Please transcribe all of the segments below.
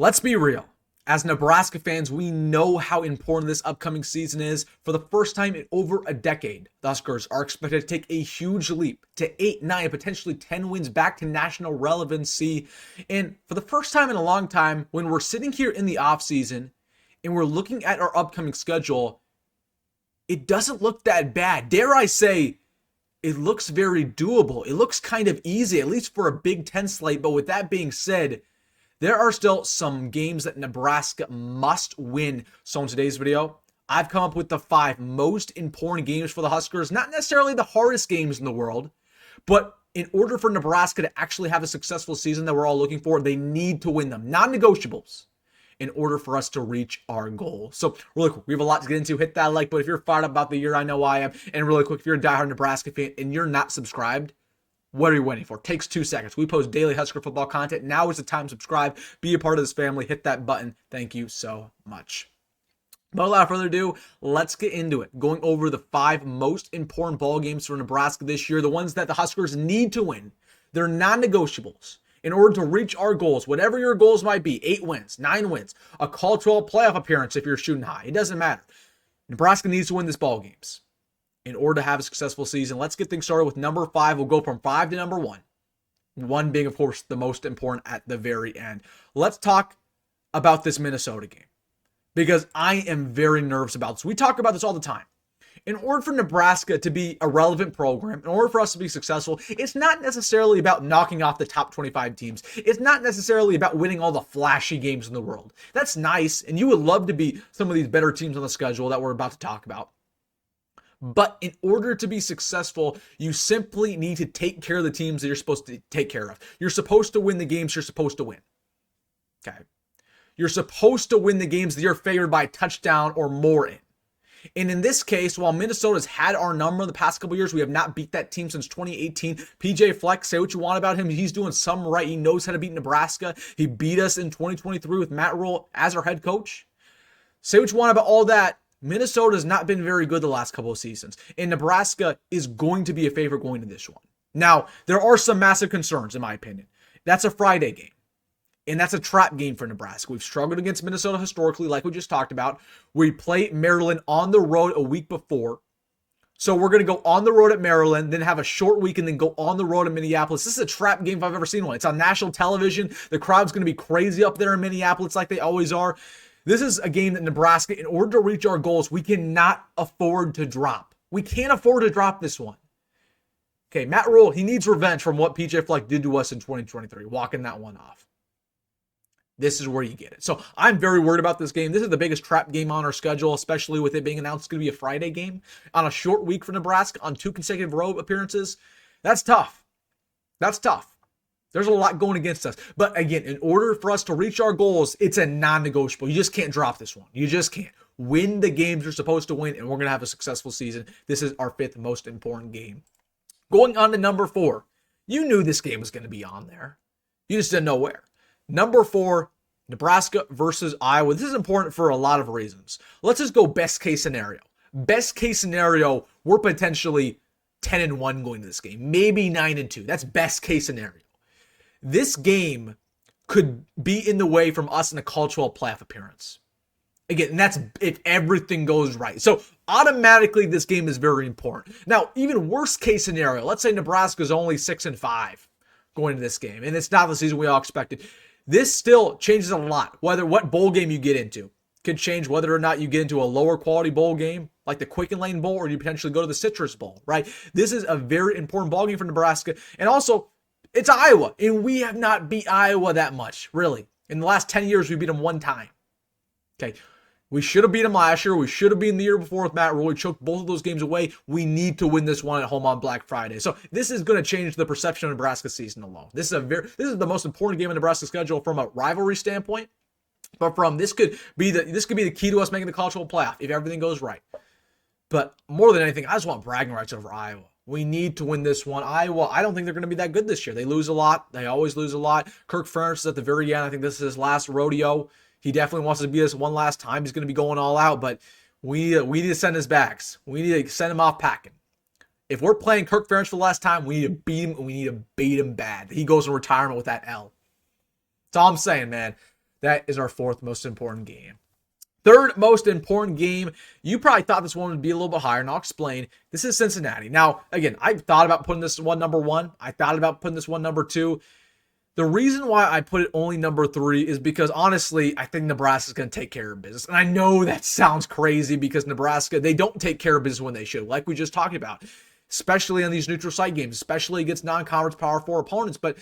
Let's be real. As Nebraska fans, we know how important this upcoming season is. For the first time in over a decade, the Huskers are expected to take a huge leap to 8, 9, potentially 10 wins back to national relevancy. And for the first time in a long time, when we're sitting here in the offseason and we're looking at our upcoming schedule, it doesn't look that bad. Dare I say, it looks very doable. It looks kind of easy, at least for a Big Ten slate. But with that being said, there are still some games that Nebraska must win. So in today's video, I've come up with the 5 most important games for the Huskers. Not necessarily the hardest games in the world, but in order for Nebraska to actually have a successful season that we're all looking for, they need to win them. Non-negotiables in order for us to reach our goal. So really quick, we have a lot to get into. Hit that like, but if you're fired up about the year, I know I am. And really quick, if you're a diehard Nebraska fan and you're not subscribed, what are you waiting for? Takes 2 seconds. We post daily Husker football content. Now is the time to subscribe. Be a part of this family. Hit that button. Thank you so much. But without further ado, let's get into it. Going over the 5 most important ball games for Nebraska this year. The ones that the Huskers need to win. They're non-negotiables. In order to reach our goals, whatever your goals might be, 8 wins, 9 wins, a College 12 playoff appearance if you're shooting high. It doesn't matter. Nebraska needs to win these ball games in order to have a successful season. Let's get things started with number 5. We'll go from 5 to number 1. 1 being, of course, the most important at the very end. Let's talk about this Minnesota game because I am very nervous about this. We talk about this all the time. In order for Nebraska to be a relevant program, in order for us to be successful, it's not necessarily about knocking off the top 25 teams. It's not necessarily about winning all the flashy games in the world. That's nice, and you would love to be some of these better teams on the schedule that we're about to talk about. But in order to be successful, you simply need to take care of the teams that you're supposed to take care of. You're supposed to win the games you're supposed to win. Okay. You're supposed to win the games that you're favored by a touchdown or more in. And in this case, while Minnesota's had our number the past couple years, we have not beat that team since 2018. PJ Fleck, say what you want about him. He's doing some right. He knows how to beat Nebraska. He beat us in 2023 with Matt Rhule as our head coach. Say what you want about all that. Minnesota has not been very good the last couple of seasons, and Nebraska is going to be a favorite going to this one. Now, there are some massive concerns, in my opinion. That's a Friday game, and that's a trap game for Nebraska. We've struggled against Minnesota historically, like we just talked about. We play Maryland on the road a week before, so we're going to go on the road at Maryland, then have a short week, and then go on the road in Minneapolis. This is a trap game if I've ever seen one. It's on national television. The crowd's going to be crazy up there in Minneapolis like they always are. This is a game that Nebraska, in order to reach our goals, we cannot afford to drop. We can't afford to drop this one. Okay, Matt Rhule, he needs revenge from what PJ Fleck did to us in 2023, walking that one off. This is where you get it. So I'm very worried about this game. This is the biggest trap game on our schedule, especially with it being announced it's going to be a Friday game on a short week for Nebraska on 2 consecutive road appearances. That's tough. That's tough. There's a lot going against us. But again, in order for us to reach our goals, it's a non-negotiable. You just can't drop this one. You just can't. Win the games you're supposed to win, and we're going to have a successful season. This is our 5th most important game. Going on to number 4. You knew this game was going to be on there. You just didn't know where. Number 4, Nebraska versus Iowa. This is important for a lot of reasons. Let's just go best case scenario. Best case scenario, we're potentially 10-1 going to this game. Maybe 9-2. That's best case scenario. This game could be in the way from us in a College 12 playoff appearance. Again, and that's if everything goes right. So automatically this game is very important. Now, even worst case scenario, let's say Nebraska's only 6-5 going into this game, and it's not the season we all expected. This still changes a lot. What bowl game you get into could change whether or not you get into a lower quality bowl game like the Quicken Lane Bowl, or you potentially go to the Citrus Bowl, right? This is a very important bowl game for Nebraska. And also, it's Iowa, and we have not beat Iowa that much, really. In the last 10 years, we beat them 1 time. Okay, we should have beat them last year. We should have beaten the year before with Matt Rhule. We choked both of those games away. We need to win this one at home on Black Friday. So this is going to change the perception of Nebraska's season alone. This is the most important game in Nebraska's schedule from a rivalry standpoint. But this could be the key to us making the College Football Playoff if everything goes right. But more than anything, I just want bragging rights over Iowa. We need to win this one. Iowa, I don't think they're going to be that good this year. They lose a lot. They always lose a lot. Kirk Ferentz is at the very end. I think this is his last rodeo. He definitely wants to beat us one last time. He's going to be going all out, but we need to send his bags. We need to send him off packing. If we're playing Kirk Ferentz for the last time, we need to beat him, and we need to beat him bad. He goes in retirement with that L. That's all I'm saying, man. That is our fourth most important game. Third most important game, you probably thought this one would be a little bit higher, and I'll explain. This is Cincinnati. Now, again, I thought about putting this one number 1. I thought about putting this one number 2. The reason why I put it only number 3 is because, honestly, I think Nebraska's going to take care of business. And I know that sounds crazy because Nebraska, they don't take care of business when they should, like we just talked about, especially on these neutral site games, especially against non-conference Power 4 opponents. But,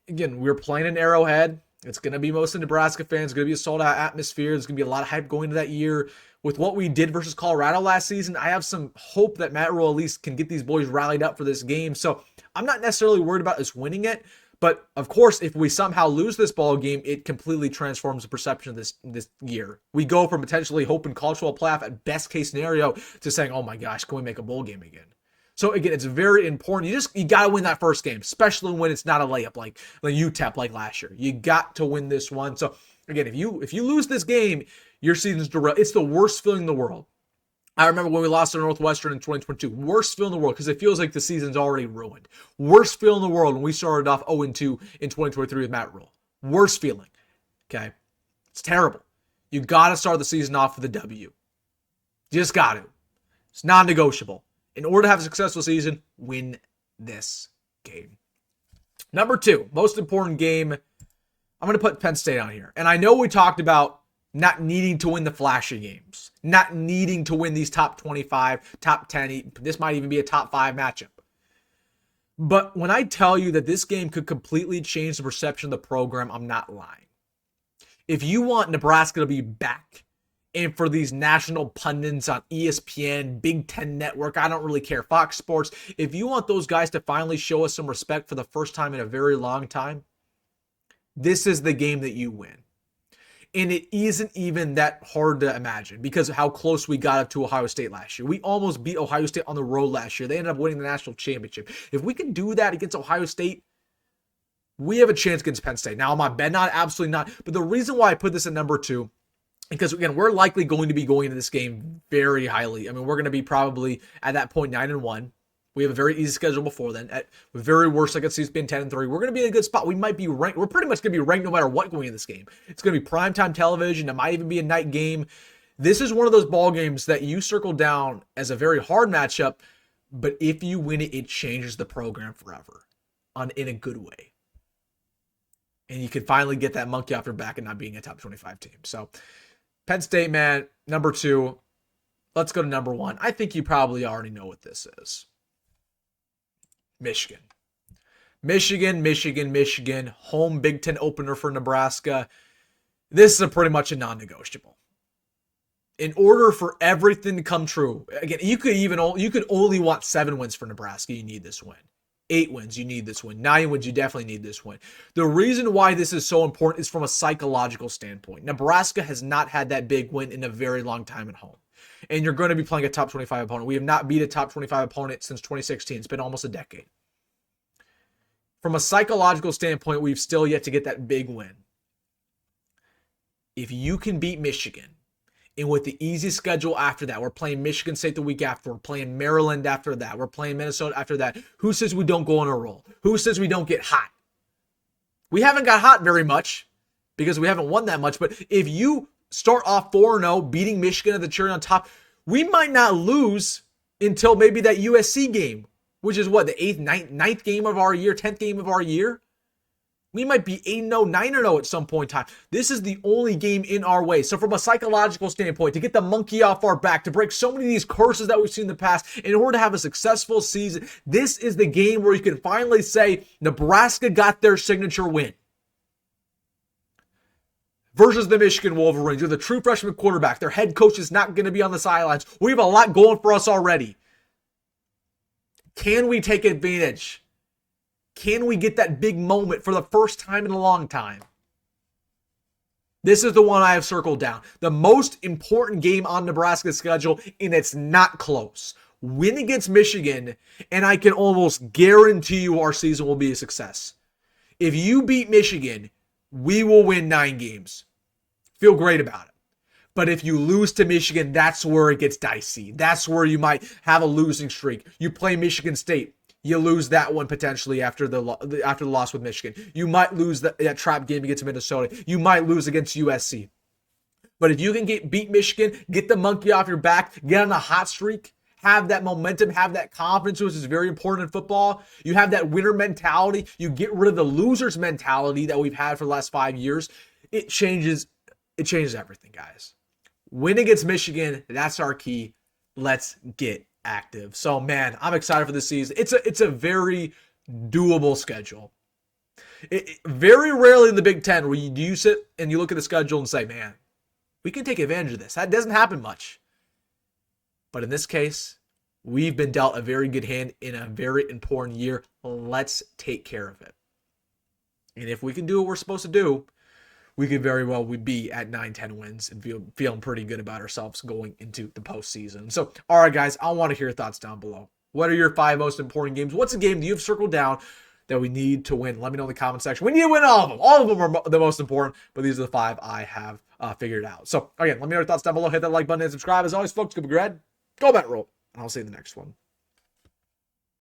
again, we're playing in Arrowhead. It's going to be mostly Nebraska fans. It's going to be a sold-out atmosphere. There's going to be a lot of hype going into that year. With what we did versus Colorado last season, I have some hope that Matt Rhule at least can get these boys rallied up for this game. So I'm not necessarily worried about us winning it. But, of course, if we somehow lose this ball game, it completely transforms the perception of this year. We go from potentially hoping college football playoff at best case scenario to saying, oh, my gosh, can we make a bowl game again? So, again, it's very important. You got to win that first game, especially when it's not a layup like UTEP like last year. You got to win this one. So, again, if you lose this game, your season's derailed. It's the worst feeling in the world. I remember when we lost to Northwestern in 2022. Worst feeling in the world because it feels like the season's already ruined. Worst feeling in the world when we started off 0-2 in 2023 with Matt Rhule. Worst feeling. Okay? It's terrible. You got to start the season off with a W. You just got to. It's non-negotiable. In order to have a successful season, win this game. Number 2, most important game. I'm going to put Penn State on here. And I know we talked about not needing to win the flashy games. Not needing to win these top 25, top 10. This might even be a top 5 matchup. But when I tell you that this game could completely change the perception of the program, I'm not lying. If you want Nebraska to be back, and for these national pundits on ESPN, Big Ten Network, I don't really care, Fox Sports, if you want those guys to finally show us some respect for the first time in a very long time, this is the game that you win. And it isn't even that hard to imagine because of how close we got up to Ohio State last year. We almost beat Ohio State on the road last year. They ended up winning the national championship. If we can do that against Ohio State, we have a chance against Penn State. Now, am I betting on it? Absolutely not. But the reason why I put this at number 2, because, again, we're likely going to be going into this game very highly. I mean, we're going to be probably, at that point, 9-1. We have a very easy schedule before then. At very worst, I could see it's been 10-3. We're going to be in a good spot. We might be ranked. We're pretty much going to be ranked no matter what going in this game. It's going to be primetime television. It might even be a night game. This is one of those ball games that you circle down as a very hard matchup, but if you win it, it changes the program forever in a good way. And you can finally get that monkey off your back and not being a top 25 team. So, Penn State, man, number 2. Let's go to number 1. I think you probably already know what this is. Michigan. Michigan. Home Big Ten opener for Nebraska. This is pretty much a non-negotiable. In order for everything to come true, again, you could only want 7 wins for Nebraska. You need this win. 8 wins, you need this win. 9 wins, you definitely need this win. The reason why this is so important is from a psychological standpoint. Nebraska has not had that big win in a very long time at home. And you're going to be playing a top 25 opponent. We have not beat a top 25 opponent since 2016. It's been almost a decade. From a psychological standpoint, we've still yet to get that big win. If you can beat Michigan, and with the easy schedule after that, we're playing Michigan State the week after, we're playing Maryland after that, we're playing Minnesota after that. Who says we don't go on a roll? Who says we don't get hot? We haven't got hot very much because we haven't won that much, but if you start off 4-0, beating Michigan at the cherry on top, we might not lose until maybe that USC game, which is what, the 8th, 9th game of our year, 10th game of our year? We might be 8-0, 9-0 at some point in time. This is the only game in our way. So from a psychological standpoint, to get the monkey off our back, to break so many of these curses that we've seen in the past, in order to have a successful season, this is the game where you can finally say Nebraska got their signature win. Versus the Michigan Wolverines. You're the true freshman quarterback. Their head coach is not going to be on the sidelines. We have a lot going for us already. Can we take advantage? Can we get that big moment for the first time in a long time? This is the one I have circled down. The most important game on Nebraska's schedule, and it's not close. Win against Michigan, and I can almost guarantee you our season will be a success. If you beat Michigan, we will win 9 games. Feel great about it. But if you lose to Michigan, that's where it gets dicey. That's where you might have a losing streak. You play Michigan State. you lose that one potentially after the loss with Michigan. You might lose that trap game against Minnesota. You might lose against USC. But if you can beat Michigan, get the monkey off your back, get on a hot streak, have that momentum, have that confidence, which is very important in football. You have that winner mentality. You get rid of the loser's mentality that we've had for the last 5 years. It changes everything, guys. Win against Michigan, that's our key. Let's get active. So, man, I'm excited for this season. It's a very doable schedule. Very rarely in the Big Ten where you sit and you look at the schedule and say, man, we can take advantage of this. That doesn't happen much. But in this case, we've been dealt a very good hand in a very important year. Let's take care of it. And if we can do what we're supposed to do, we could very well be at 9-10 wins and feeling pretty good about ourselves going into the postseason. So, all right, guys, I want to hear your thoughts down below. What are your 5 most important games? What's a game that you've circled down that we need to win? Let me know in the comment section. We need to win all of them. All of them are the most important, but these are the 5 I have figured out. So, again, let me know your thoughts down below. Hit that like button and subscribe. As always, folks, go be great. Go back roll, and I'll see you in the next one.